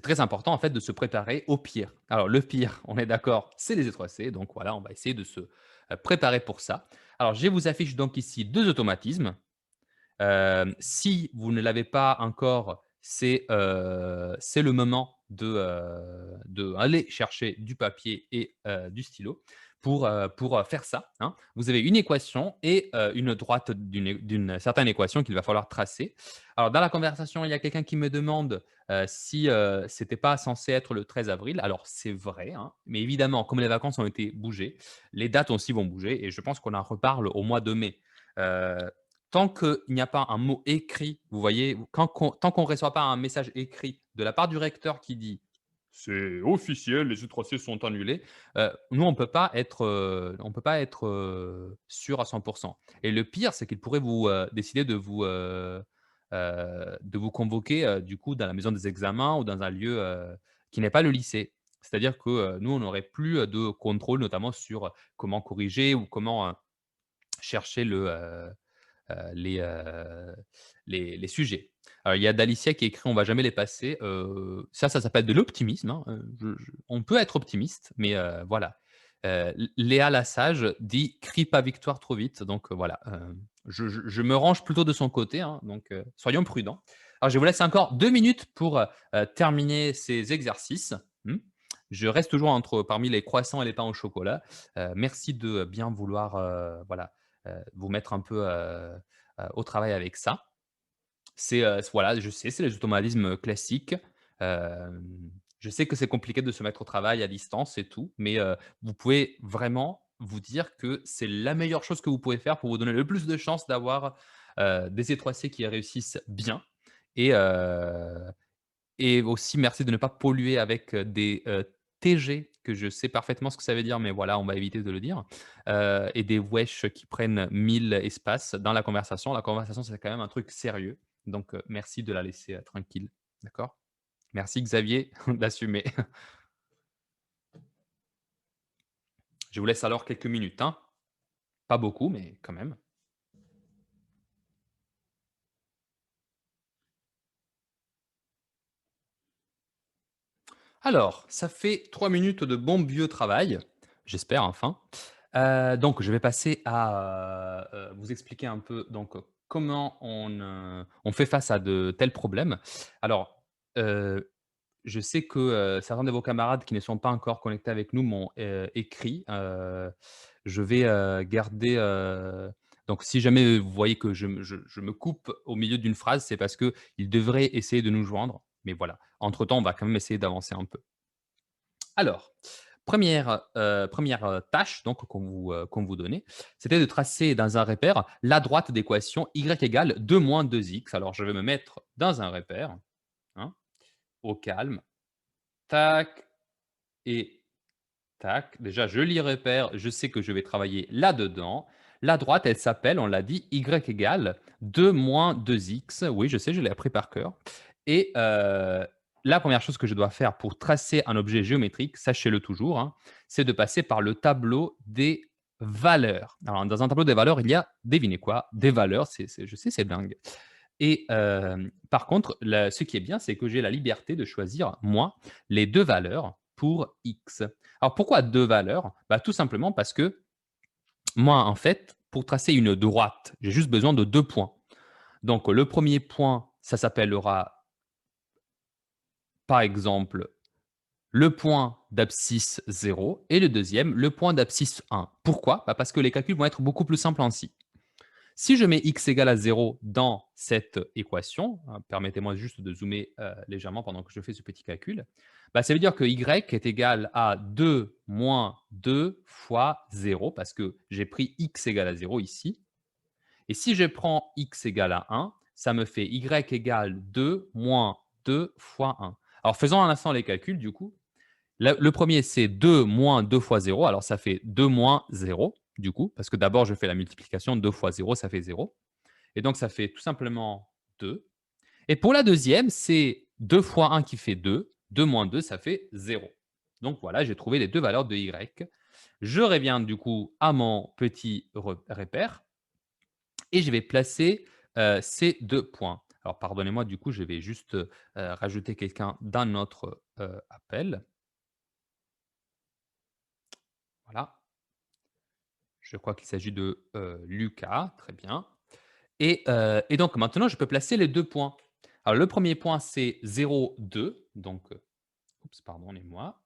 très important en fait de se préparer au pire. Alors le pire, on est d'accord, c'est les étroits-C, donc voilà, on va essayer de se, préparer pour ça. Alors je vous affiche donc ici 2 automatismes. Si vous ne l'avez pas encore, c'est le moment de aller chercher du papier et du stylo pour faire ça, hein. Vous avez une équation et une droite d'une certaine équation qu'il va falloir tracer. Alors dans la conversation, il y a quelqu'un qui me demande, si, c'était pas censé être le 13 avril. Alors c'est vrai, hein, mais évidemment, comme les vacances ont été bougées, les dates aussi vont bouger et je pense qu'on en reparle au mois de mai. Heu, Tant qu'il n'y a pas un mot écrit, vous voyez, tant qu'on ne reçoit pas un message écrit de la part du recteur qui dit: «C'est officiel, les E3C sont annulés», nous on peut pas être, sûr à 100. Et le pire, c'est qu'il pourrait vous, décider de vous convoquer, du coup, dans la maison des examens ou dans un lieu, qui n'est pas le lycée. C'est-à-dire que, nous, on n'aurait plus, de contrôle, notamment sur comment corriger ou comment, chercher les, heu, les sujets. Alors, il y a Dalicia qui écrit: «On va jamais les passer». Ça s'appelle de l'optimisme, hein, je on peut être optimiste, mais voilà. Léa Lassage dit: «Crie pas victoire trop vite», donc voilà, je me range plutôt de son côté, hein, donc soyons prudents. Alors, je vous laisse encore 2 minutes pour, terminer ces exercices, mmh. Je reste toujours parmi les croissants et les pains au chocolat. Merci de bien vouloir, voilà, vous mettre un peu, au travail avec ça. Voilà, je sais, c'est les automatismes classiques. Je sais que c'est compliqué de se mettre au travail à distance et tout, mais vous pouvez vraiment vous dire que c'est la meilleure chose que vous pouvez faire pour vous donner le plus de chances d'avoir, des étroits-C qui réussissent bien et aussi merci de ne pas polluer avec, des, TG que je sais parfaitement ce que ça veut dire, mais voilà, on va éviter de le dire, et des wesh qui prennent 1000 espaces dans la conversation. La conversation, c'est quand même un truc sérieux, donc merci de la laisser, tranquille, d'accord? Merci Xavier d'assumer. Je vous laisse alors quelques minutes, hein. Pas beaucoup, mais quand même. Alors, ça fait 3 minutes de bon vieux travail, j'espère enfin. Donc je vais passer à, vous expliquer un peu donc, comment on fait face à de tels problèmes. Alors, heu, je sais que, certains de vos camarades qui ne sont pas encore connectés avec nous m'ont, écrit. Je vais, garder, donc si jamais vous voyez que je me coupe au milieu d'une phrase, c'est parce qu'ils devraient essayer de nous joindre. Mais voilà, entre temps, on va quand même essayer d'avancer un peu. Alors, première tâche donc qu'on vous donnait, c'était de tracer dans un repère la droite d'équation y égale 2 moins 2x. Alors je vais me mettre dans un repère, hein, au calme, tac et tac. Déjà je lis repère, je sais que je vais travailler là-dedans. La droite, elle s'appelle, on l'a dit, y égale 2 moins 2x. Oui, je sais, je l'ai appris par cœur et la première chose que je dois faire pour tracer un objet géométrique, sachez-le toujours, hein, c'est de passer par le tableau des valeurs. Alors dans un tableau des valeurs, il y a, devinez quoi? Des valeurs, je sais, c'est dingue et par contre, ce qui est bien, c'est que j'ai la liberté de choisir, moi, les 2 valeurs pour x. Alors pourquoi 2 valeurs? Bah, tout simplement parce que moi, en fait, pour tracer une droite, j'ai juste besoin de 2 points. Donc le premier point, ça s'appellera, par exemple, le point d'abscisse 0 et le deuxième, le point d'abscisse 1. Pourquoi? Bah, parce que les calculs vont être beaucoup plus simples ainsi. Si je mets x égale à 0 dans cette équation, permettez-moi juste de zoomer légèrement pendant que je fais ce petit calcul, bah, ça veut dire que y est égal à 2 moins 2 fois 0, parce que j'ai pris x égale à 0 ici. Et si je prends x égale à 1, ça me fait y égale 2 moins 2 fois 1. Alors faisons un instant les calculs du coup. Le premier, c'est 2 moins 2 fois 0. Alors, ça fait 2 moins 0, du coup, parce que d'abord, je fais la multiplication. 2 fois 0, ça fait 0. Et donc, ça fait tout simplement 2. Et pour la deuxième, c'est 2 fois 1 qui fait 2. 2 moins 2, ça fait 0. Donc, voilà, j'ai trouvé les deux valeurs de y. Je reviens du coup à mon petit repère et je vais placer ces deux points. Alors pardonnez-moi, du coup, je vais juste, rajouter quelqu'un dans notre, appel. Voilà, je crois qu'il s'agit de, Lucas, très bien et donc maintenant je peux placer les 2 points. Alors le premier point c'est 0,2 donc, oups, pardonnez-moi.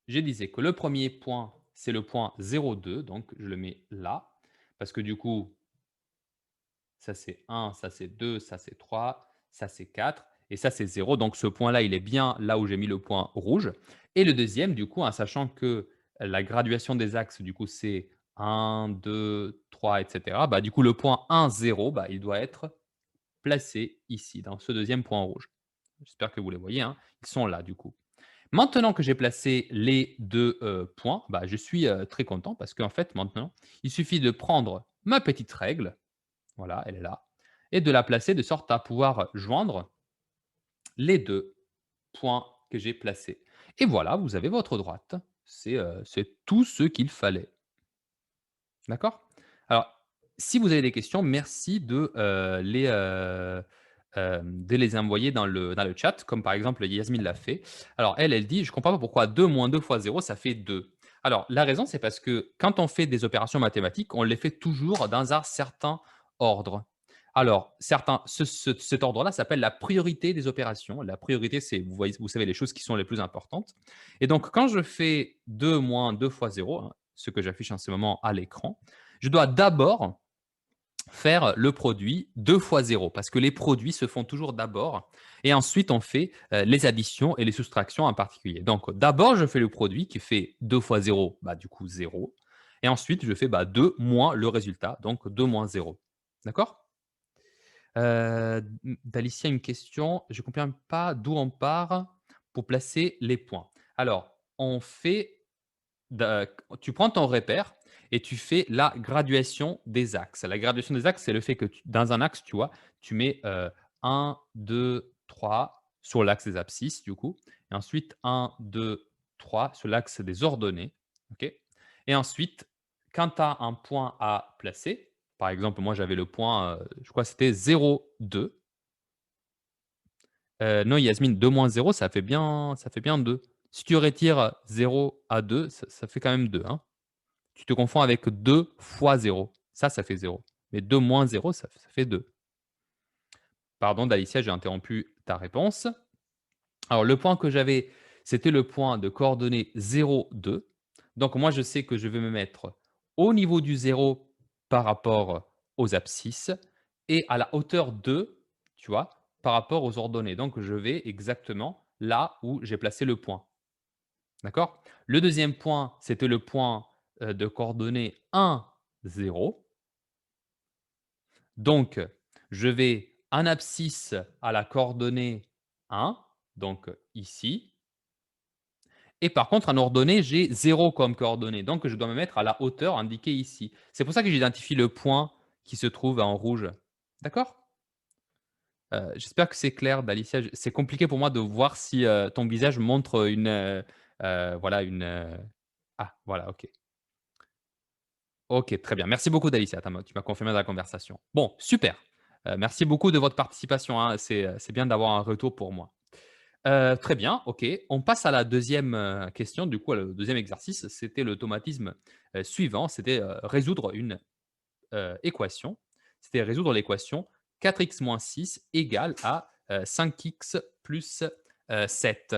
Je disais que le premier point, c'est le point 0,2 donc je le mets là, parce que du coup, ça c'est 1, ça c'est 2, ça c'est 3, ça c'est 4 et ça c'est 0. Donc ce point-là, il est bien là où j'ai mis le point rouge. Et le deuxième, du coup, en sachant que la graduation des axes, du coup, c'est 1, 2, 3, etc. Bah, du coup, le point 1, 0, bah, il doit être placé ici, dans ce deuxième point rouge. J'espère que vous les voyez, hein. Ils sont là, du coup. Maintenant que j'ai placé les 2 points, bah, je suis, très content parce qu'en fait, maintenant, il suffit de prendre ma petite règle, voilà, elle est là et de la placer de sorte à pouvoir joindre les 2 points que j'ai placés et voilà, vous avez votre droite. C'est tout ce qu'il fallait. D'accord? Alors, si vous avez des questions, merci de les envoyer dans le chat, comme par exemple Yasmine l'a fait. Alors elle, elle dit: «Je comprends pas pourquoi 2 moins 2 fois 0 ça fait 2». Alors la raison, c'est parce que quand on fait des opérations mathématiques, on les fait toujours dans un certain ordre. Alors certains cet ordre-là s'appelle la priorité des opérations. La priorité, c'est vous savez les choses qui sont les plus importantes et donc quand je fais 2 moins 2 fois 0, hein, ce que j'affiche en ce moment à l'écran, je dois d'abord faire le produit 2 fois 0 parce que les produits se font toujours d'abord et ensuite on fait, les additions et les soustractions en particulier. Donc d'abord, je fais le produit qui fait 2 fois 0, bah, du coup 0 et ensuite je fais, bah, 2 moins le résultat, donc 2 moins 0. D'accord? D'Alicia, une question. Je ne comprends pas d'où on part pour placer les points. Alors, on fait tu prends ton repère et tu fais la graduation des axes. La graduation des axes, c'est le fait que dans un axe, tu vois, tu mets 1, 2, 3 sur l'axe des abscisses, du coup. Et ensuite, 1, 2, 3 sur l'axe des ordonnées. OK. Et ensuite, quand tu as un point à placer, par exemple, moi j'avais le point, je crois que c'était 0, 2. Non, Yasmine, 2 moins 0, ça fait bien 2. Si tu retires 0 à 2, ça fait quand même 2, hein. Tu te confonds avec 2 fois 0. Ça fait 0. Mais 2 moins 0, ça fait 2. Pardon, Dalicia, j'ai interrompu ta réponse. Alors, le point que j'avais, c'était le point de coordonnées 0, 2. Donc, moi, je sais que je vais me mettre au niveau du 0 par rapport aux abscisses et à la hauteur 2, tu vois, par rapport aux ordonnées. Donc, je vais exactement là où j'ai placé le point. D'accord? Le deuxième point, c'était le point, de coordonnées 1, 0. Donc, je vais en abscisse à la coordonnée 1, donc ici et par contre en ordonnée, j'ai 0 comme coordonnée, donc je dois me mettre à la hauteur indiquée ici. C'est pour ça que j'identifie le point qui se trouve en rouge. D'accord? J'espère que c'est clair, Dalicia. J C'est compliqué pour moi de voir si, ton visage montre voilà ah voilà, OK. OK, très bien. Merci beaucoup, Dalicia. Tu m'as confirmé dans la conversation. Bon, super. Merci beaucoup de votre participation, hein. C'est bien d'avoir un retour pour moi. Très bien, OK. On passe à la deuxième question, du coup, le deuxième exercice. C'était l'automatisme, suivant, c'était, résoudre une, équation. C'était résoudre l'équation 4x moins 6 égale à, 5x plus, 7.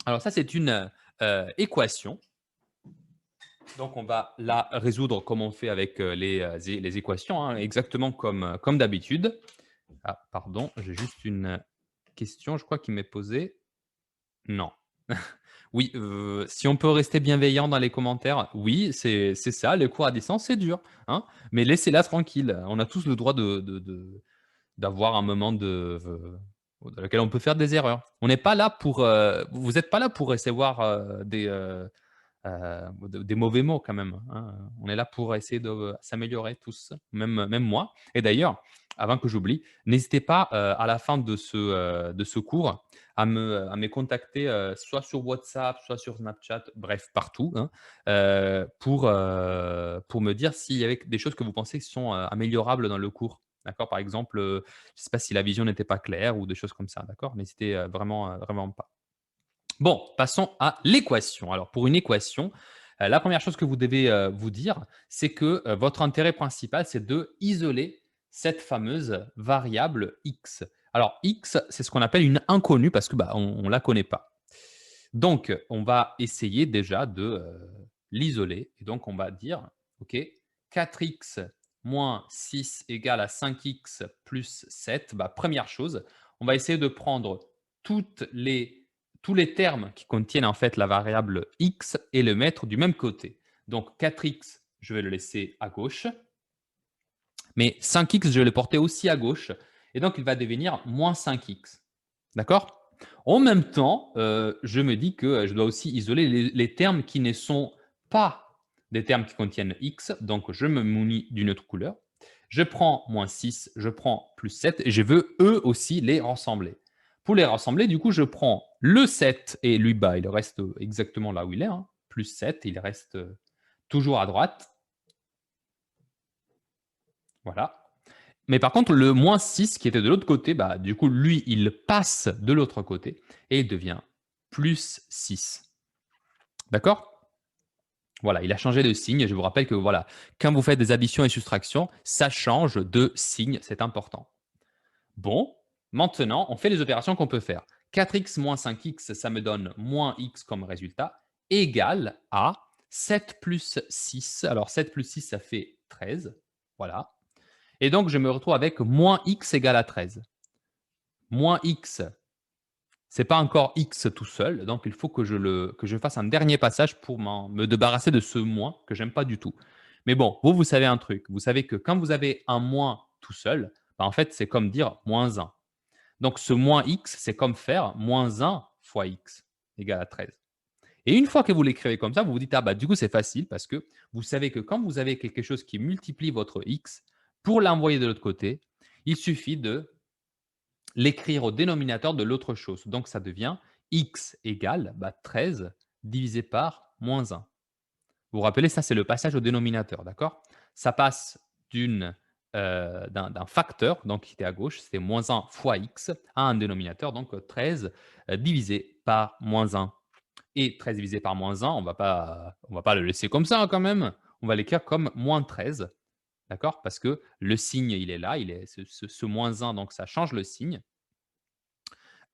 Alors ça, c'est une, équation. Donc, on va la résoudre comme on fait avec les équations, hein, exactement comme d'habitude. Ah, pardon, j'ai juste une question, je crois, qui m'est posée. Non. Oui, si on peut rester bienveillant dans les commentaires, oui, c'est ça, les cours à distance, c'est dur, hein, mais laissez-la tranquille. On a tous le droit d'avoir un moment dans lequel on peut faire des erreurs. On n'est pas là pour, vous n'êtes pas là pour recevoir, des mauvais mots quand même, hein. On est là pour essayer de s'améliorer tous, même moi et d'ailleurs, avant que j'oublie, n'hésitez pas, à la fin de ce cours à me contacter, soit sur WhatsApp, soit sur Snapchat, bref partout, hein, pour me dire s'il y avait des choses que vous pensez qui sont, améliorables dans le cours. D'accord? Par exemple, je ne sais pas si la vision n'était pas claire ou des choses comme ça, d'accord? N'hésitez, vraiment pas. Bon, passons à l'équation. Alors pour une équation, la première chose que vous devez, vous dire, c'est que, votre intérêt principal, c'est de isoler cette fameuse variable x. Alors x, c'est ce qu'on appelle une inconnue parce que, bah, on ne la connaît pas. Donc on va essayer déjà de, l'isoler et donc on va dire: «OK, 4x moins 6 égale à 5x plus 7». Bah, 1re chose, on va essayer de prendre toutes les tous les termes qui contiennent en fait la variable x et le mettre du même côté. Donc 4x, je vais le laisser à gauche, mais 5x, je vais le porter aussi à gauche et donc il va devenir moins 5x. D'accord? En même temps, je me dis que je dois aussi isoler les termes qui ne sont pas des termes qui contiennent x, donc je me munis d'une autre couleur. Je prends moins 6, je prends plus 7 et je veux eux aussi les rassembler. Pour les rassembler, du coup, je prends le 7 et lui, bah, il reste exactement là où il est, hein, plus 7, il reste toujours à droite. Voilà. Mais par contre, le moins 6 qui était de l'autre côté, bah, du coup, lui, il passe de l'autre côté et il devient plus 6. D'accord? Voilà, il a changé de signe. Je vous rappelle que voilà, quand vous faites des additions et soustractions, ça change de signe, c'est important. Bon, maintenant, on fait les opérations qu'on peut faire. 4x moins 5x, ça me donne moins x comme résultat, égal à 7 plus 6. Alors 7 plus 6, ça fait 13. Voilà. Et donc, je me retrouve avec moins x égale à 13. Moins x, c'est pas encore x tout seul, donc il faut que je fasse un dernier passage pour me débarrasser de ce moins que j'aime pas du tout. Mais bon, vous savez un truc. Vous savez que quand vous avez un moins tout seul, bah, en fait, c'est comme dire moins 1. Donc ce moins x, c'est comme faire moins 1 fois x égale à 13. Et une fois que vous l'écrivez comme ça, vous vous dites, ah bah du coup c'est facile parce que vous savez que quand vous avez quelque chose qui multiplie votre x, pour l'envoyer de l'autre côté, il suffit de l'écrire au dénominateur de l'autre chose. Donc ça devient x égale 13 divisé par moins 1. Vous vous rappelez, ça c'est le passage au dénominateur, d'accord? Ça passe d'un facteur, donc qui était à gauche, c'était moins 1 fois x, à un dénominateur, donc 13 divisé par moins 1. Et 13 divisé par moins 1, on va pas le laisser comme ça, hein, quand même. On va l'écrire comme moins 13, d'accord? Parce que le signe, il est là, il est ce moins 1, donc ça change le signe.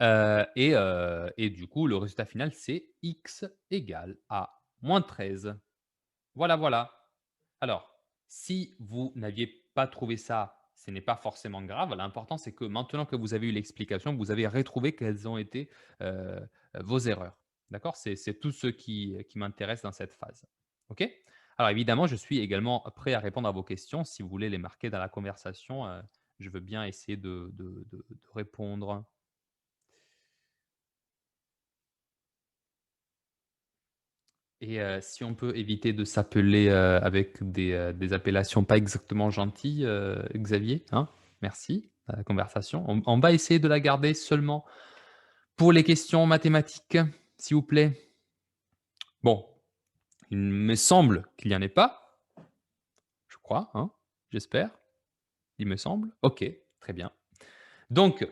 Et du coup, le résultat final, c'est x égale à moins 13. Voilà, voilà. Alors, si vous n'aviez pas trouvé ça, ce n'est pas forcément grave. L'important, c'est que maintenant que vous avez eu l'explication, vous avez retrouvé quelles ont été, heu, vos erreurs. D'accord? C'est tout ce qui m'intéresse dans cette phase. OK? Alors évidemment, je suis également prêt à répondre à vos questions. Si vous voulez les marquer dans la conversation, je veux bien essayer de répondre. Et si on peut éviter de s'appeler, avec des appellations pas exactement gentilles, Xavier, hein? Merci, la conversation. On va essayer de la garder seulement pour les questions mathématiques, s'il vous plaît. Bon, il me semble qu'il n'y en ait pas, je crois, hein? J'espère, il me semble. OK, très bien. Donc,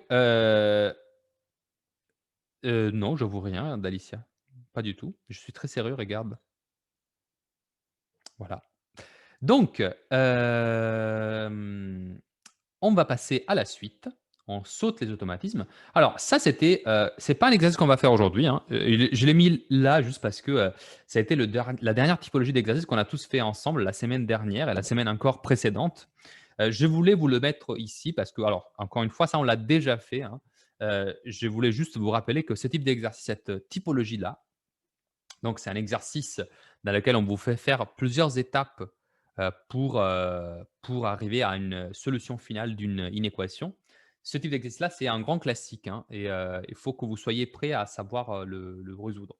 non, j'avoue rien d'Alicia, pas du tout. Je suis très sérieux, regarde. Voilà. Donc, on va passer à la suite. On saute les automatismes. Alors ça, c'est pas un exercice qu'on va faire aujourd'hui, hein. Je l'ai mis là juste parce que, ça a été la dernière typologie d'exercice qu'on a tous fait ensemble la semaine dernière et la semaine encore précédente. Je voulais vous le mettre ici parce que alors, encore une fois, ça, on l'a déjà fait, hein. Je voulais juste vous rappeler que ce type d'exercice, cette typologie-là, donc c'est un exercice dans lequel on vous fait faire plusieurs étapes, pour arriver à une solution finale d'une inéquation. Ce type d'exercice-là, c'est un grand classique, hein, et il faut que vous soyez prêt à savoir, le résoudre.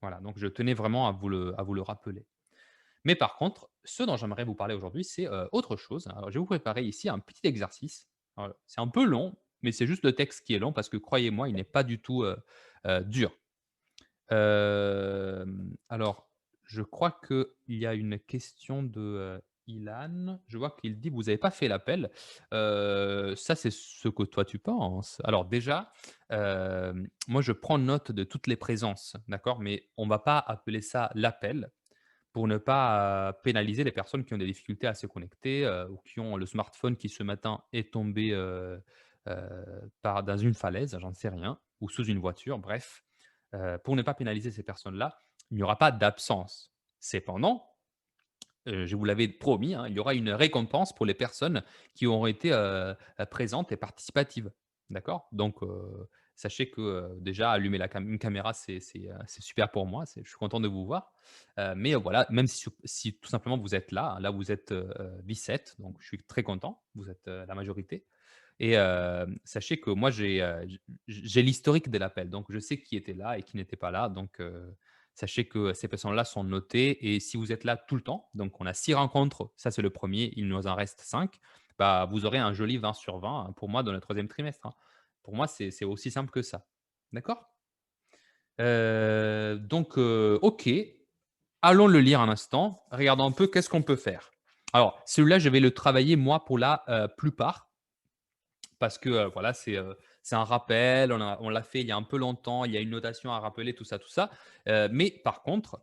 Voilà, donc je tenais vraiment à vous le rappeler. Mais par contre, ce dont j'aimerais vous parler aujourd'hui, c'est, autre chose. Alors je vais vous préparer ici un petit exercice. C'est un peu long, mais c'est juste le texte qui est long parce que croyez-moi, il n'est pas du tout, dur. Alors, je crois qu'il y a une question de, Ilan, je vois qu'il dit: «Vous n'avez pas fait l'appel». Ça, c'est ce que toi tu penses. Alors déjà, moi je prends note de toutes les présences, d'accord? Mais on ne va pas appeler ça l'appel pour ne pas, pénaliser les personnes qui ont des difficultés à se connecter, ou qui ont le smartphone qui ce matin est tombé, dans une falaise, j'en sais rien, ou sous une voiture, bref. Pour ne pas pénaliser ces personnes-là, il n'y aura pas d'absence. Cependant, je vous l'avais promis, hein, il y aura une récompense pour les personnes qui auront été, présentes et participatives. D'accord? Donc, sachez que, déjà allumer une caméra, c'est super pour moi, je suis content de vous voir. Mais voilà, même si tout simplement vous êtes là, là vous êtes, 17, donc je suis très content, vous êtes, la majorité. Et sachez que moi j'ai l'historique de l'appel, donc je sais qui était là et qui n'était pas là, donc sachez que ces personnes-là sont notées et si vous êtes là tout le temps, donc on a 6 rencontres, ça c'est le premier, il nous en reste 5. Bah, vous aurez un joli 20 sur 20 hein, pour moi dans le troisième trimestre, hein. Pour moi, c'est aussi simple que ça. D'accord? Donc OK, allons le lire un instant, regardons un peu qu'est-ce qu'on peut faire. Alors celui-là, je vais le travailler moi pour la, plupart parce que, voilà, c'est un rappel, on l'a fait il y a un peu longtemps, il y a une notation à rappeler, tout ça, tout ça. Mais par contre,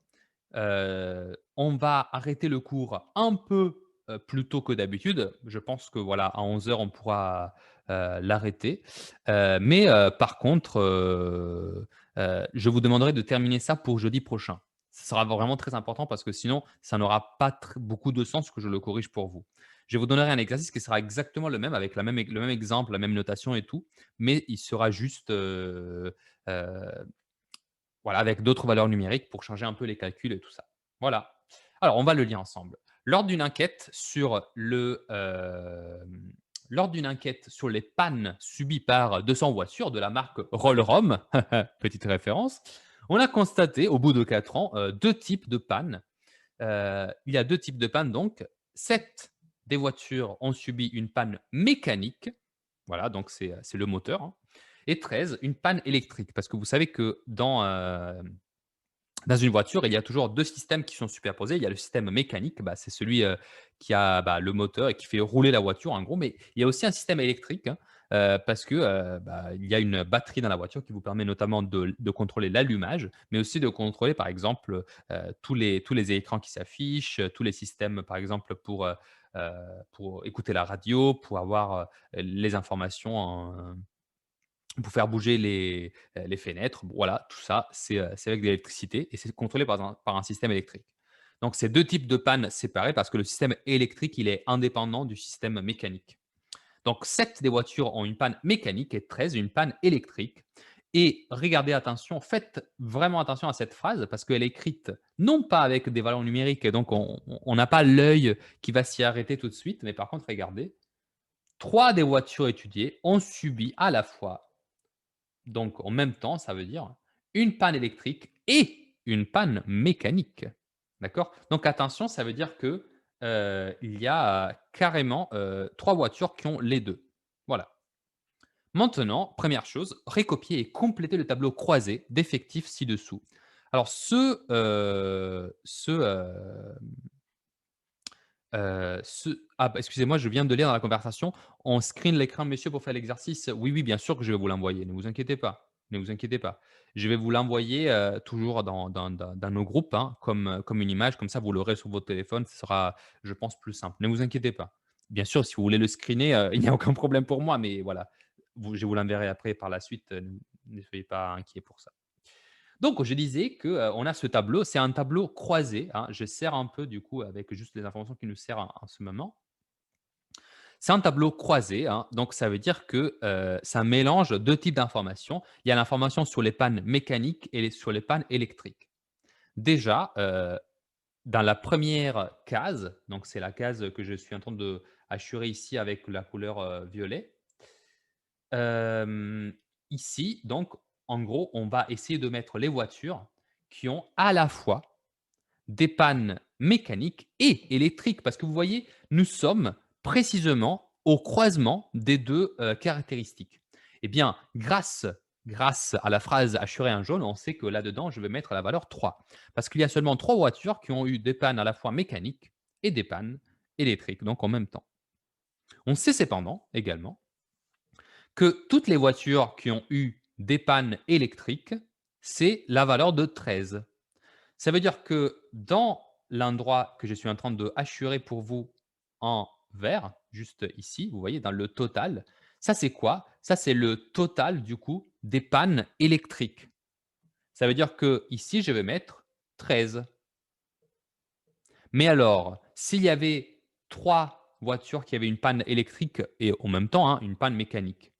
on va arrêter le cours un peu, plus tôt que d'habitude. Je pense que, voilà, à 11 heures, on pourra, l'arrêter. Mais par contre, je vous demanderai de terminer ça pour jeudi prochain. Ce sera vraiment très important parce que sinon, ça n'aura pas beaucoup de sens que je le corrige pour vous. Je vous donnerai un exercice qui sera exactement le même, avec le même exemple, la même notation et tout, mais il sera juste, heu, voilà, avec d'autres valeurs numériques pour changer un peu les calculs et tout ça. Voilà. Alors, on va le lire ensemble. Lors d'une enquête sur lors d'une enquête sur les pannes subies par 200 voitures de la marque Roll-Rom, petite référence, on a constaté au bout de 4 ans, 2 types de pannes. Il y a 2 types de pannes donc. 7 des voitures ont subi une panne mécanique, voilà, donc c'est le moteur, hein, et 13 une panne électrique. Parce que vous savez que dans une voiture, il y a toujours 2 systèmes qui sont superposés. Il y a le système mécanique, bah, c'est celui, qui a, bah, le moteur et qui fait rouler la voiture en gros, mais il y a aussi un système électrique, hein, parce que, bah, il y a une batterie dans la voiture qui vous permet notamment de contrôler l'allumage, mais aussi de contrôler par exemple, tous les écrans qui s'affichent, tous les systèmes par exemple pour écouter la radio, pour avoir, les informations pour faire bouger les fenêtres, voilà, tout ça, c'est avec de l'électricité et c'est contrôlé par un système électrique. Donc c'est 2 types de pannes séparés parce que le système électrique, il est indépendant du système mécanique. Donc 7 des voitures ont une panne mécanique et 13 une panne électrique. Et regardez attention, faites vraiment attention à cette phrase parce qu'elle est écrite non pas avec des valeurs numériques et donc on n'a pas l'œil qui va s'y arrêter tout de suite, mais par contre regardez, 3 des voitures étudiées ont subi à la fois donc en même temps, ça veut dire une panne électrique et une panne mécanique. D'accord? Donc attention, ça veut dire que, il y a carrément, 3 voitures qui ont les 2. Voilà. Maintenant, première chose, recopier et compléter le tableau croisé d'effectifs ci-dessous. Alors bah, excusez-moi, je viens de lire dans la conversation. On screen l'écran, monsieur, pour faire l'exercice. Oui, oui, bien sûr que je vais vous l'envoyer. Ne vous inquiétez pas. Ne vous inquiétez pas. Je vais vous l'envoyer toujours dans nos groupes, hein, comme une image. Comme ça, vous l'aurez sur votre téléphone. Ce sera, je pense, plus simple. Ne vous inquiétez pas. Bien sûr, si vous voulez le screener, il n'y a aucun problème pour moi. Mais voilà, je vous l'enverrai après par la suite. Ne soyez pas inquiets pour ça. Donc, je disais que, on a ce tableau, c'est un tableau croisé, hein. Je sers un peu du coup avec juste les informations qui nous servent en ce moment. C'est un tableau croisé, hein, donc ça veut dire que, ça mélange 2 types d'informations. Il y a l'information sur les pannes mécaniques et sur les pannes électriques. Déjà, dans la première case, donc c'est la case que je suis en train de hachurer ici avec la couleur, violet. Hem, Ici, donc en gros, on va essayer de mettre les voitures qui ont à la fois des pannes mécaniques et électriques. Parce que vous voyez, nous sommes précisément au croisement des 2 caractéristiques. Eh bien, grâce à la phrase «assurer un jaune», on sait que là-dedans, je vais mettre la valeur 3. Parce qu'il y a seulement 3 voitures qui ont eu des pannes à la fois mécaniques et des pannes électrique, donc en même temps. On sait cependant également que toutes les voitures qui ont eu des pannes électriques, c'est la valeur de 13. Ça veut dire que dans l'endroit que je suis en train de hachurer pour vous en vert, juste ici, vous voyez, dans le total, ça c'est quoi? Ça c'est le total du coup des pannes électriques. Ça veut dire que ici je vais mettre 13. Mais alors, s'il y avait 3 voitures qui avaient une panne électrique et en même temps, hein, une panne mécanique,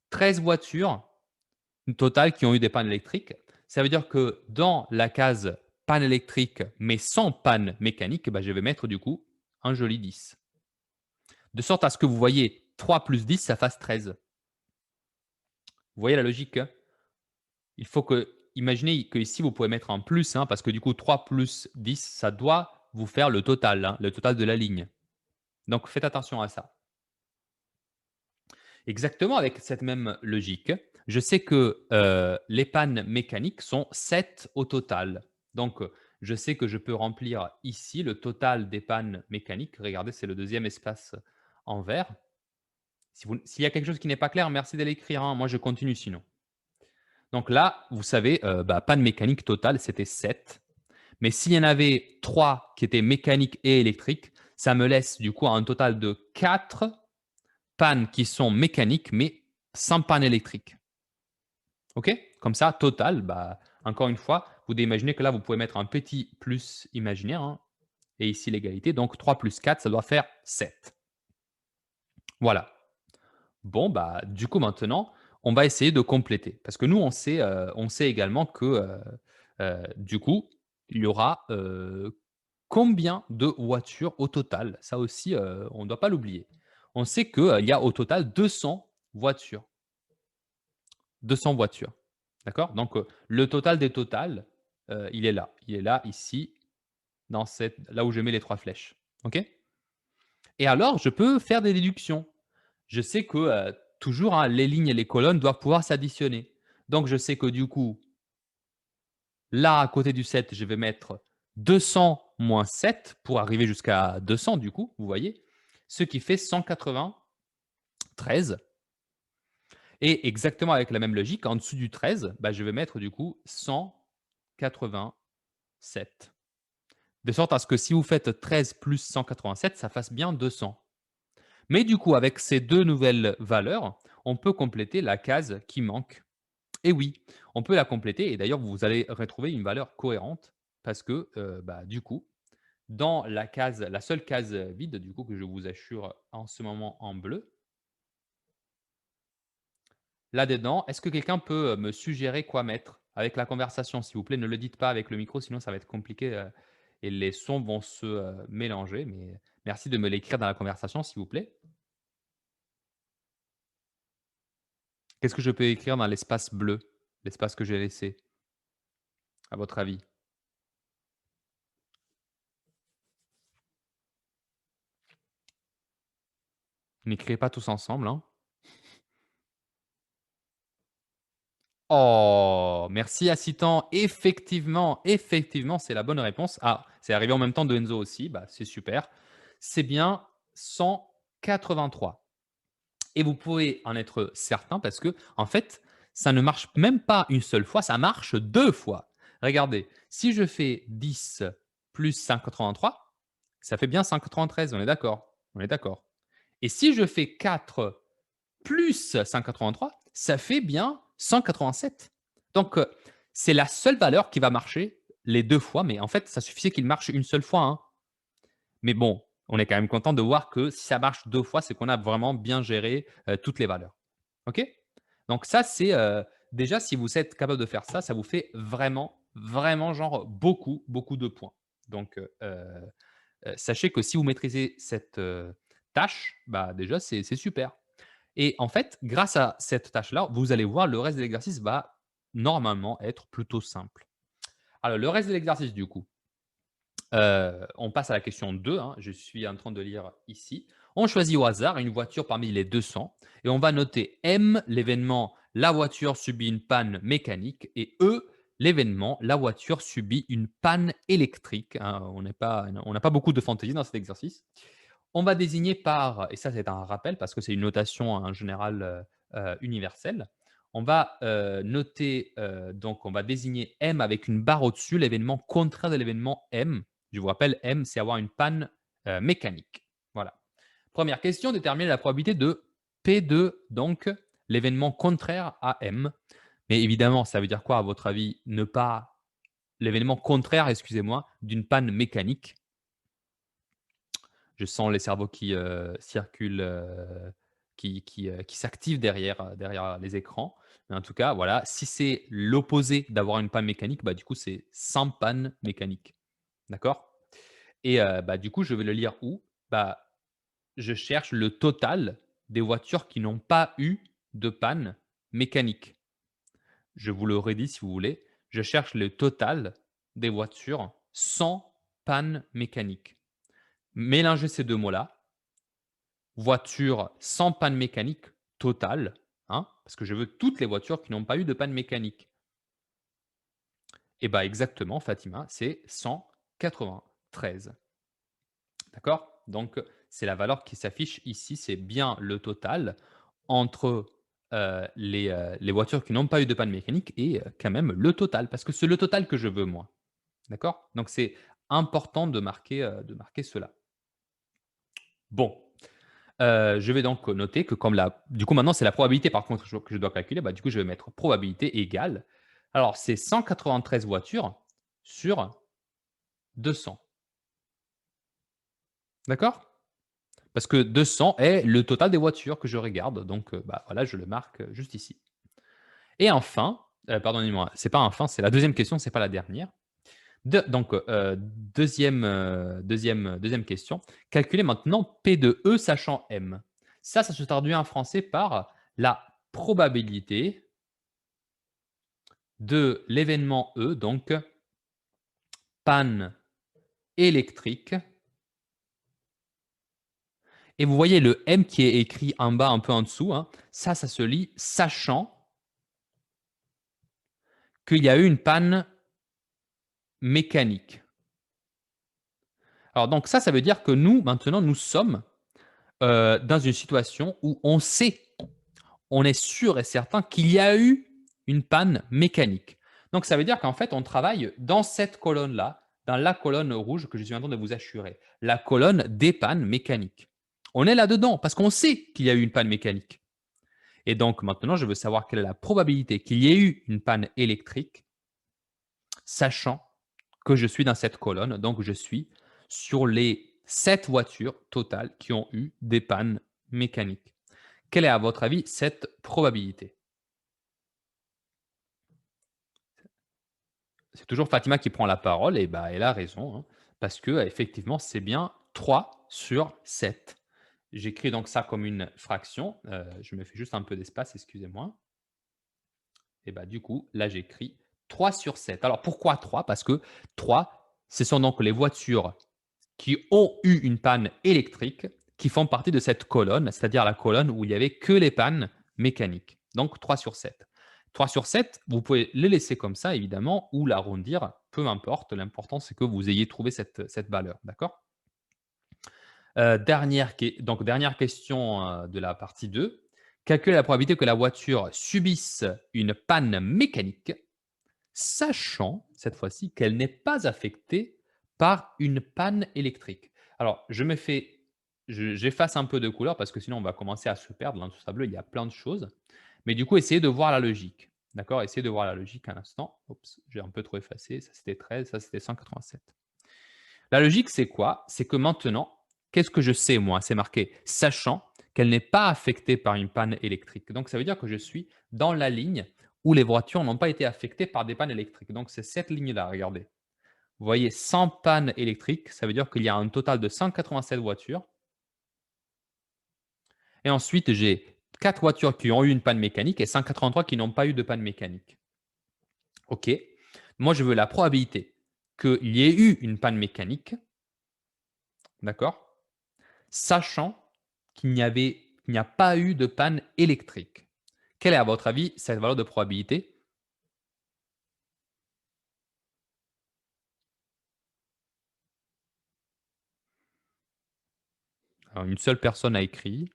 13 voitures total qui ont eu des pannes électriques. Ça veut dire que dans la case panne électrique, mais sans panne mécanique, bah, je vais mettre du coup un joli 10. De sorte à ce que vous voyez 3 plus 10, ça fasse 13. Vous voyez la logique, hein? Il faut que, imaginez que ici vous pouvez mettre un plus, hein, parce que du coup 3 plus 10, ça doit vous faire le total, hein, le total de la ligne. Donc faites attention à ça. Exactement avec cette même logique, je sais que, les pannes mécaniques sont 7 au total. Donc, je sais que je peux remplir ici le total des pannes mécaniques. Regardez, c'est le deuxième espace en vert. S'il y a quelque chose qui n'est pas clair, merci de l'écrire, hein, moi je continue sinon. Donc là, vous savez, bah, panne mécanique totale, c'était 7. Mais s'il y en avait 3 qui étaient mécaniques et électriques, ça me laisse du coup un total de 4 pannes qui sont mécaniques, mais sans panne électrique. OK? Comme ça, total, bah, encore une fois, vous devez imaginer que là, vous pouvez mettre un petit plus imaginaire, hein, et ici l'égalité. Donc 3 plus 4, ça doit faire 7. Voilà. Bon, bah, du coup, maintenant, on va essayer de compléter. Parce que nous, on sait également que, du coup, il y aura, combien de voitures au total? Ça aussi, on ne doit pas l'oublier. On sait qu'il y a au total 200 voitures. 200 voitures. D'accord? Donc, le total des totals, il est là. Il est là, ici, dans cette là où je mets les 3 flèches. OK? Et alors, je peux faire des déductions. Je sais que, toujours, hein, les lignes et les colonnes doivent pouvoir s'additionner. Donc, je sais que du coup, là, à côté du 7, je vais mettre 200 moins 7 pour arriver jusqu'à 200 du coup, vous voyez? Ce qui fait 193. Et exactement avec la même logique, en dessous du 13, bah, je vais mettre du coup 187. De sorte à ce que si vous faites 13 plus 187, ça fasse bien 200. Mais du coup, avec ces deux nouvelles valeurs, on peut compléter la case qui manque. Et oui, on peut la compléter et d'ailleurs, vous allez retrouver une valeur cohérente parce que, bah, du coup, dans la seule case vide, du coup, que je vous assure en ce moment en bleu, là-dedans, est-ce que quelqu'un peut me suggérer quoi mettre avec la conversation, s'il vous plaît? Ne le dites pas avec le micro, sinon ça va être compliqué, et les sons vont se, mélanger, mais merci de me l'écrire dans la conversation, s'il vous plaît. Qu'est-ce que je peux écrire dans l'espace bleu? L'espace que j'ai laissé, à votre avis? N'écrivez pas tous ensemble, hein. Oh! Merci Acitan. Effectivement, effectivement, c'est la bonne réponse. Ah, c'est arrivé en même temps de Enzo aussi, bah, c'est super. C'est bien 183 et vous pouvez en être certain parce que en fait, ça ne marche même pas une seule fois, ça marche 2 fois. Regardez, si je fais 10 plus 183, ça fait bien 193, on est d'accord? On est d'accord. Et si je fais 4 plus 183, ça fait bien 187. Donc, c'est la seule valeur qui va marcher les 2 fois, mais en fait, ça suffisait qu'il marche une seule fois, hein. Mais bon, on est quand même content de voir que si ça marche 2 fois, c'est qu'on a vraiment bien géré, toutes les valeurs. OK? Donc ça, c'est, déjà si vous êtes capable de faire ça, ça vous fait vraiment, vraiment genre beaucoup, beaucoup de points. Donc, sachez que si vous maîtrisez cette, tâche, bah, déjà c'est super. Et en fait, grâce à cette tâche-là, vous allez voir, le reste de l'exercice va normalement être plutôt simple. Alors, le reste de l'exercice, du coup, on passe à la question 2, hein. Je suis en train de lire ici. On choisit au hasard une voiture parmi les 200 et on va noter M, l'événement, la voiture subit une panne mécanique, et E, l'événement, la voiture subit une panne électrique, hein. On n'a pas beaucoup de fantaisie dans cet exercice. On va désigner par, et ça c'est un rappel parce que c'est une notation en général universelle, on va noter, donc on va désigner M avec une barre au-dessus, l'événement contraire de l'événement M. Je vous rappelle, M, c'est avoir une panne mécanique. Voilà. Première question, déterminer la probabilité de P2, donc l'événement contraire à M. Mais évidemment, ça veut dire quoi à votre avis? Ne pas l'événement contraire, excusez-moi, d'une panne mécanique. Je sens les cerveaux qui circulent, qui s'activent derrière les écrans. Mais en tout cas, voilà, si c'est l'opposé d'avoir une panne mécanique, bah, du coup, c'est sans panne mécanique. D'accord? Et bah, du coup, je vais le lire où? Bah, je cherche le total des voitures qui n'ont pas eu de panne mécanique. Je vous le redis si vous voulez. Je cherche le total des voitures sans panne mécanique. Mélangez ces 2 mots-là, voiture sans panne mécanique totale, hein, parce que je veux toutes les voitures qui n'ont pas eu de panne mécanique. Et bah, exactement Fatima, c'est 193. D'accord? Donc c'est la valeur qui s'affiche ici, c'est bien le total entre, les voitures qui n'ont pas eu de panne mécanique et quand même le total, parce que c'est le total que je veux moi. D'accord? Donc c'est important de marquer cela. Bon, je vais donc noter que comme la du coup maintenant c'est la probabilité par contre que je dois calculer, bah, du coup je vais mettre probabilité égale, alors c'est 193 voitures sur 200. D'accord? Parce que 200 est le total des voitures que je regarde, donc bah, voilà, je le marque, juste ici. Et enfin, pardonnez-moi, c'est pas enfin, c'est la deuxième question, c'est pas la dernière. Donc, 2e question. Calculez maintenant P de E sachant M. Ça se traduit en français par la probabilité de l'événement E, donc panne électrique. Et vous voyez le M qui est écrit en bas, un peu en dessous, hein, ça se lit sachant qu'il y a eu une panne mécanique. Alors donc ça veut dire que nous, maintenant, nous sommes dans une situation où on sait, on est sûr et certain qu'il y a eu une panne mécanique. Donc ça veut dire qu'en fait, on travaille dans cette colonne-là, dans la colonne rouge que je suis en train de vous assurer, la colonne des pannes mécaniques. On est là-dedans parce qu'on sait qu'il y a eu une panne mécanique. Et donc maintenant, je veux savoir quelle est la probabilité qu'il y ait eu une panne électrique, sachant que je suis dans cette colonne. Donc je suis sur les 7 voitures totales qui ont eu des pannes mécaniques. Quelle est à votre avis cette probabilité? C'est toujours Fatima qui prend la parole et bah, elle a raison, hein, parce que effectivement, c'est bien 3 sur 7. J'écris donc ça comme une fraction, je me fais juste un peu d'espace, excusez-moi. Et bah, du coup, là, j'écris 3 sur 7. Alors pourquoi 3? Parce que 3, ce sont donc les voitures qui ont eu une panne électrique, qui font partie de cette colonne, c'est-à-dire la colonne où il n'y avait que les pannes mécaniques. Donc 3 sur 7. 3 sur 7, vous pouvez les laisser comme ça, évidemment, ou l'arrondir, peu importe. L'important, c'est que vous ayez trouvé cette valeur. D'accord? Dernière question de la partie 2. Calculez la probabilité que la voiture subisse une panne mécanique, sachant, cette fois-ci, qu'elle n'est pas affectée par une panne électrique. Alors, j'efface un peu de couleur parce que sinon on va commencer à se perdre dans ce tableau, il y a plein de choses. Mais du coup, essayez de voir la logique. D'accord? Essayez de voir la logique un instant. Oups, j'ai un peu trop effacé. Ça, c'était 13, ça, c'était 187. La logique, c'est quoi? C'est que maintenant, qu'est-ce que je sais, moi? C'est marqué sachant qu'elle n'est pas affectée par une panne électrique. Donc, ça veut dire que je suis dans la ligne où les voitures n'ont pas été affectées par des pannes électriques. Donc, c'est cette ligne-là, regardez. Vous voyez, sans panne électrique, ça veut dire qu'il y a un total de 187 voitures. Et ensuite, j'ai 4 voitures qui ont eu une panne mécanique et 183 qui n'ont pas eu de panne mécanique. OK. Moi, je veux la probabilité qu'il y ait eu une panne mécanique, d'accord? Sachant qu'il n'y a pas eu de panne électrique. Quelle est, à votre avis, cette valeur de probabilité? Alors, une seule personne a écrit.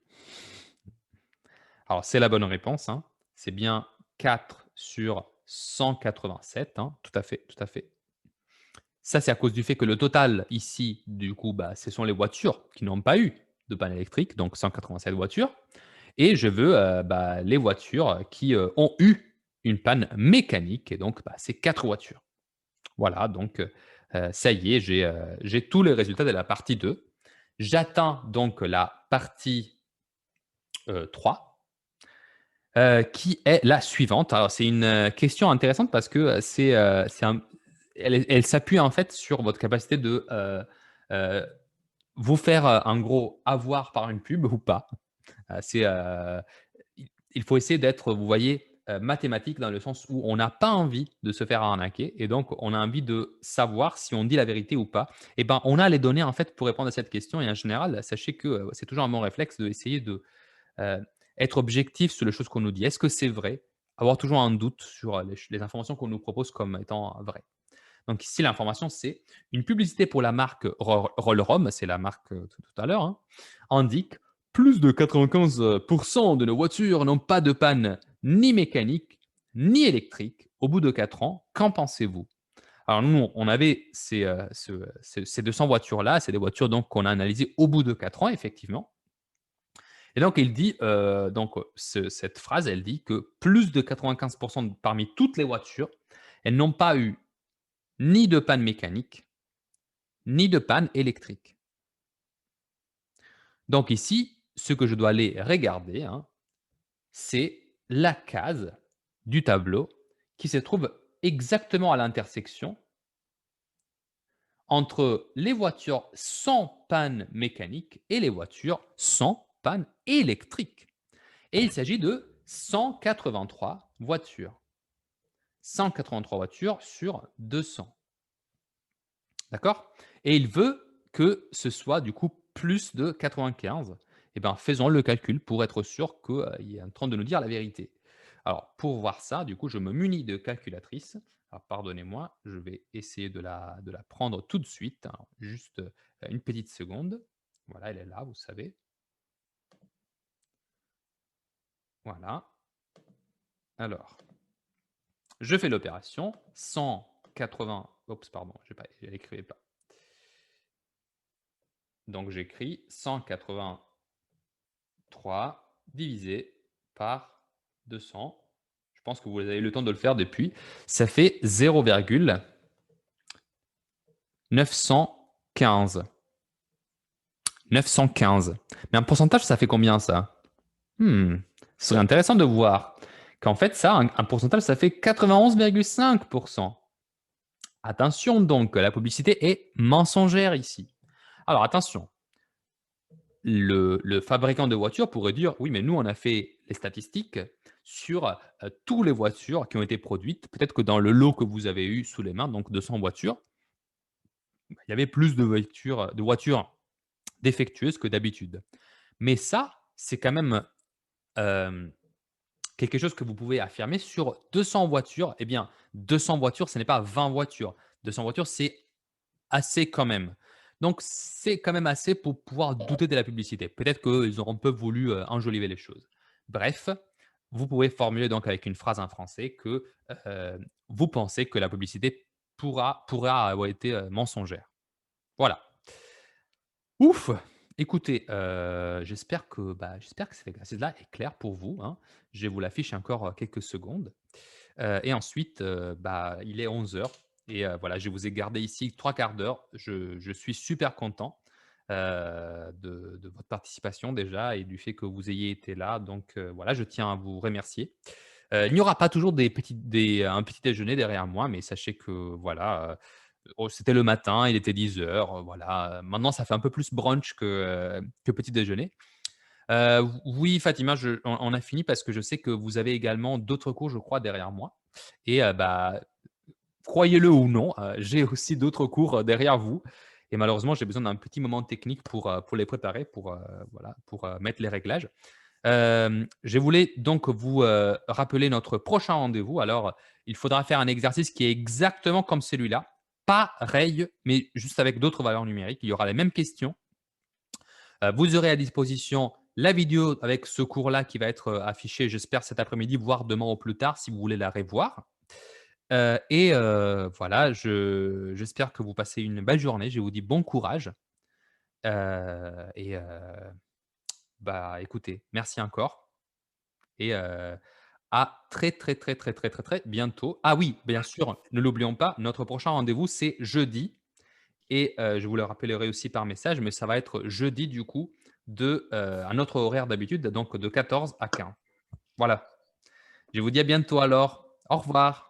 Alors, c'est la bonne réponse, hein. C'est bien 4 sur 187, hein. Tout à fait, tout à fait. Ça, c'est à cause du fait que le total ici, du coup, bah, ce sont les voitures qui n'ont pas eu de panne électrique, donc 187 voitures. Et je veux bah, les voitures qui ont eu une panne mécanique, et donc bah, c'est 4 voitures. Voilà, donc ça y est, j'ai tous les résultats de la partie 2. J'attends donc la partie 3, qui est la suivante. Alors, c'est une question intéressante parce que elle s'appuie en fait sur votre capacité de euh, vous faire, en gros, avoir par une pub ou pas. C'est, il faut essayer d'être, vous voyez, mathématique dans le sens où on n'a pas envie de se faire arnaquer et donc on a envie de savoir si on dit la vérité ou pas. Et ben, on a les données en fait pour répondre à cette question et en général, sachez que c'est toujours un bon réflexe d'essayer de euh, être objectif sur les choses qu'on nous dit. Est-ce que c'est vrai? Avoir toujours un doute sur les informations qu'on nous propose comme étant vraies. Donc ici, l'information, c'est une publicité pour la marque Rollrom, c'est la marque tout à l'heure, hein, indique plus de 95% de nos voitures n'ont pas de panne ni mécanique ni électrique au bout de 4 ans. Qu'en pensez-vous? Alors nous, on avait ces 200 voitures-là, c'est des voitures donc qu'on a analysées au bout de 4 ans, effectivement. Et donc, il dit, cette phrase, elle dit que plus de 95% parmi toutes les voitures, elles n'ont pas eu ni de panne mécanique, ni de panne électrique. Donc ici, ce que je dois aller regarder, hein, c'est la case du tableau qui se trouve exactement à l'intersection entre les voitures sans panne mécanique et les voitures sans panne électrique. Et il s'agit de 183 voitures. 183 voitures sur 200. D'accord? Et il veut que ce soit du coup plus de 95. Eh bien, faisons le calcul pour être sûr qu'il est en train de nous dire la vérité. Alors, pour voir ça, du coup, je me munis de calculatrice. Alors, pardonnez-moi, je vais essayer de la prendre tout de suite. Alors, juste une petite seconde. Voilà, elle est là, vous savez. Voilà. Alors, je fais l'opération. 180. Oups, pardon, je l'écrivais pas. Donc, j'écris 183 divisé par 200. Je pense que vous avez eu le temps de le faire depuis. Ça fait 0,915. 915. Mais un pourcentage, ça fait combien ça? Ce serait intéressant de voir qu'en fait, ça, un pourcentage, ça fait 91,5%. Attention donc, la publicité est mensongère ici. Alors attention, le fabricant de voitures pourrait dire: «Oui, mais nous, on a fait les statistiques sur, tous les voitures qui ont été produites. Peut-être que dans le lot que vous avez eu sous les mains, donc 200 voitures, il y avait plus de voitures défectueuses que d'habitude». Mais ça, c'est quand même, hem, quelque chose que vous pouvez affirmer sur 200 voitures. Eh bien, 200 voitures, ce n'est pas 20 voitures. 200 voitures, c'est assez quand même. Donc c'est quand même assez pour pouvoir douter de la publicité. Peut-être qu'ils auront un peu voulu, enjoliver les choses. Bref, vous pouvez formuler donc avec une phrase en français que, vous pensez que la publicité pourra avoir été, mensongère. Voilà. Ouf! Écoutez, j'espère que cet exercice-là est clair pour vous, hein. Je vous l'affiche encore, quelques secondes. Et ensuite, bah, il est 11 heures et voilà, je vous ai gardé ici 3/4 d'heure. Je suis super content, de votre participation déjà et du fait que vous ayez été là. Donc voilà, je tiens à vous remercier. Il n'y aura pas toujours un petit déjeuner derrière moi, mais sachez que voilà, c'était le matin, il était 10 heures, voilà. Maintenant, ça fait un peu plus brunch que petit déjeuner. Oui, Fatima, on a fini parce que je sais que vous avez également d'autres cours, je crois, derrière moi et bah, croyez-le ou non, j'ai aussi d'autres cours, derrière vous et malheureusement, j'ai besoin d'un petit moment technique pour les préparer, voilà, pour mettre les réglages. Je voulais donc vous, rappeler notre prochain rendez-vous. Alors, il faudra faire un exercice qui est exactement comme celui-là, pareil, mais juste avec d'autres valeurs numériques. Il y aura les mêmes questions, Vous aurez à disposition la vidéo avec ce cours-là qui va être, affiché, j'espère cet après-midi, voire demain au plus tard si vous voulez la revoir. Voilà, j'espère que vous passez une belle journée. Je vous dis bon courage, heu et heu, bah, écoutez, merci encore et à très, très, très, très, très, très, très bientôt. Ah oui, bien sûr, ne l'oublions pas, notre prochain rendez-vous, c'est jeudi et je vous le rappellerai aussi par message, mais ça va être jeudi du coup à notre horaire d'habitude, donc de 14 à 15. Voilà. Je vous dis à bientôt alors. Au revoir.